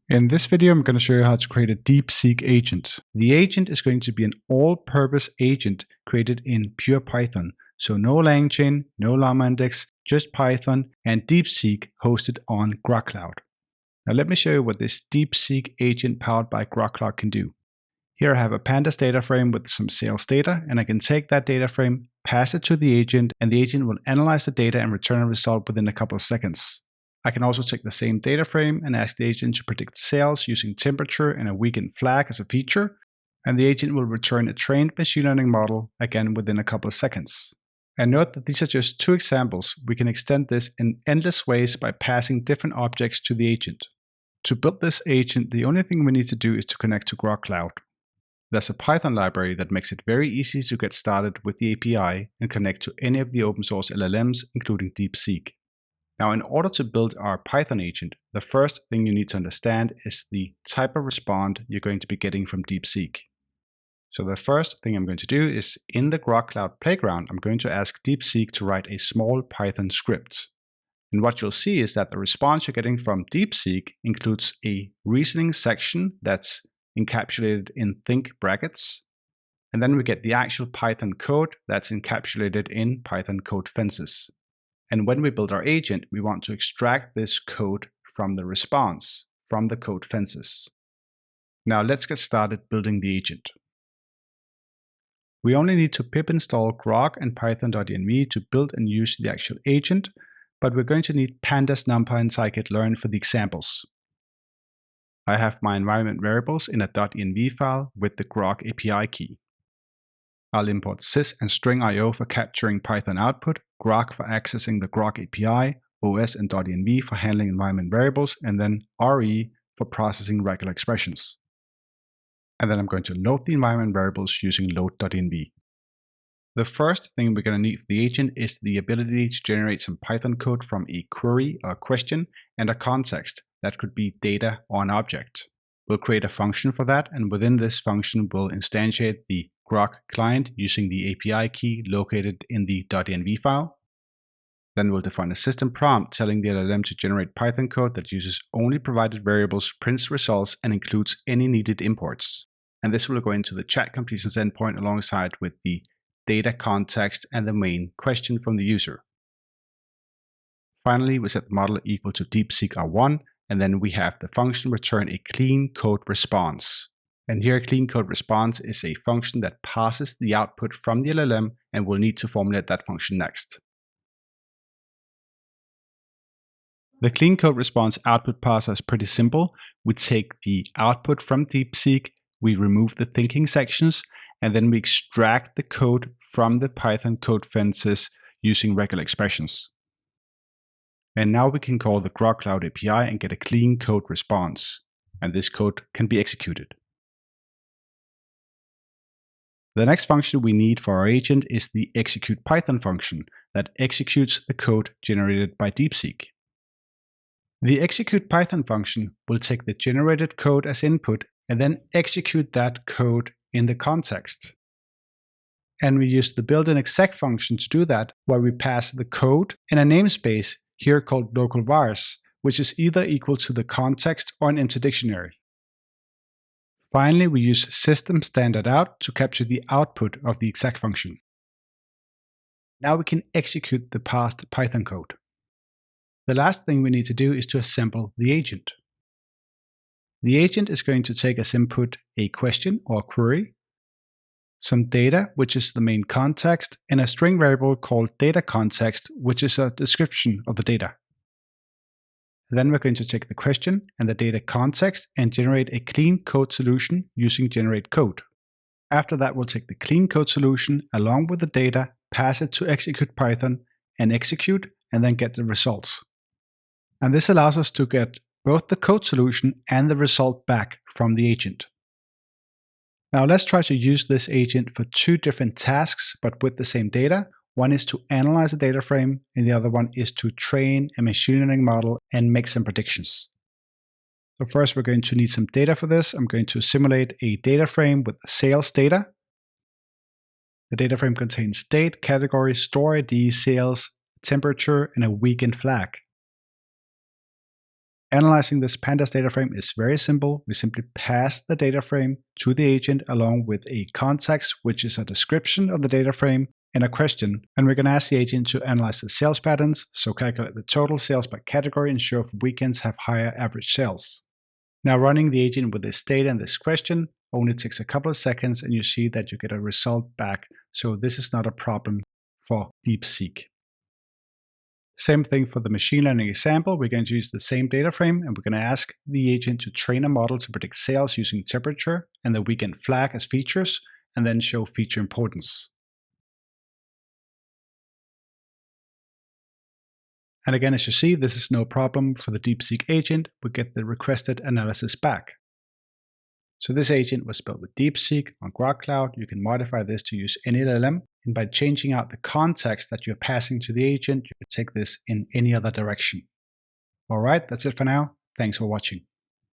In this video, I'm going to show you how to create a DeepSeek agent. The agent is going to be an all-purpose agent created in pure Python. So no LangChain, no Llama index, just Python and DeepSeek hosted on Grok Cloud. Now let me show you what this DeepSeek agent powered by Grok Cloud can do. Here I have a pandas data frame with some sales data, and I can take that data frame, pass it to the agent, and the agent will analyze the data and return a result within a couple of seconds. I can also take the same data frame and ask the agent to predict sales using temperature and a weekend flag as a feature, and the agent will return a trained machine learning model again within a couple of seconds. And note that these are just two examples. We can extend this in endless ways by passing different objects to the agent. To build this agent, the only thing we need to do is to connect to Grok Cloud. There's a Python library that makes it very easy to get started with the API and connect to any of the open source LLMs, including DeepSeek. Now, in order to build our Python agent, the first thing you need to understand is the type of response you're going to be getting from DeepSeek. So the first thing I'm going to do is in the Grok Cloud Playground, I'm going to ask DeepSeek to write a small Python script. And what you'll see is that the response you're getting from DeepSeek includes a reasoning section that's encapsulated in think brackets. And then we get the actual Python code that's encapsulated in Python code fences. And when we build our agent, we want to extract this code from the response, from the code fences. Now let's get started building the agent. We only need to pip install grok and python.env to build and use the actual agent, but we're going to need pandas, numpy, and scikit-learn for the examples. I have my environment variables in a .env file with the grok API key. I'll import sys and string IO for capturing Python output, grok for accessing the grok API, os and .env for handling environment variables, and then re for processing regular expressions. And then I'm going to load the environment variables using load.env. The first thing we're going to need for the agent is the ability to generate some Python code from a query or a question and a context. That could be data or an object. We'll create a function for that, and within this function we'll instantiate the grok client using the API key located in the .env file. Then we'll define a system prompt telling the LLM to generate Python code that uses only provided variables, prints results, and includes any needed imports. And this will go into the chat completions endpoint alongside with the data context and the main question from the user. Finally, we set the model equal to DeepSeek R1, and then we have the function return a clean code response. And here, clean code response is a function that passes the output from the LLM, and we'll need to formulate that function next. The clean code response output parser is pretty simple. We take the output from DeepSeek, we remove the thinking sections, and then we extract the code from the Python code fences using regular expressions. And now we can call the Grok Cloud API and get a clean code response. And this code can be executed. The next function we need for our agent is the execute Python function that executes the code generated by DeepSeek. The execute Python function will take the generated code as input and then execute that code in the context. And we use the built-in exec function to do that, where we pass the code in a namespace here called local vars, which is either equal to the context or an empty dictionary. Finally, we use system standard out to capture the output of the exec function. Now we can execute the passed Python code. The last thing we need to do is to assemble the agent. The agent is going to take as input a question or query, some data, which is the main context, and a string variable called data context, which is a description of the data. Then we're going to take the question and the data context and generate a clean code solution using generate code. After that, we'll take the clean code solution along with the data, pass it to execute Python, and execute, and then get the results. And this allows us to get both the code solution and the result back from the agent. Now let's try to use this agent for two different tasks, but with the same data. One is to analyze a data frame, and the other one is to train a machine learning model and make some predictions. So first we're going to need some data for this. I'm going to simulate a data frame with sales data. The data frame contains date, category, store ID, sales, temperature, and a weekend flag. Analyzing this pandas data frame is very simple. We simply pass the data frame to the agent along with a context, which is a description of the data frame, and a question. And we're going to ask the agent to analyze the sales patterns, so calculate the total sales by category and show if weekends have higher average sales. Now running the agent with this data and this question only takes a couple of seconds, and you see that you get a result back. So this is not a problem for DeepSeek. Same thing for the machine learning example. We're going to use the same data frame, and we're going to ask the agent to train a model to predict sales using temperature and the weekend flag as features, and then show feature importance. And again, as you see, this is no problem for the DeepSeek agent. We get the requested analysis back. So this agent was built with DeepSeek on Grok Cloud. You can modify this to use any LLM, and by changing out the context that you're passing to the agent, you can take this in any other direction. All right, that's it for now. Thanks for watching.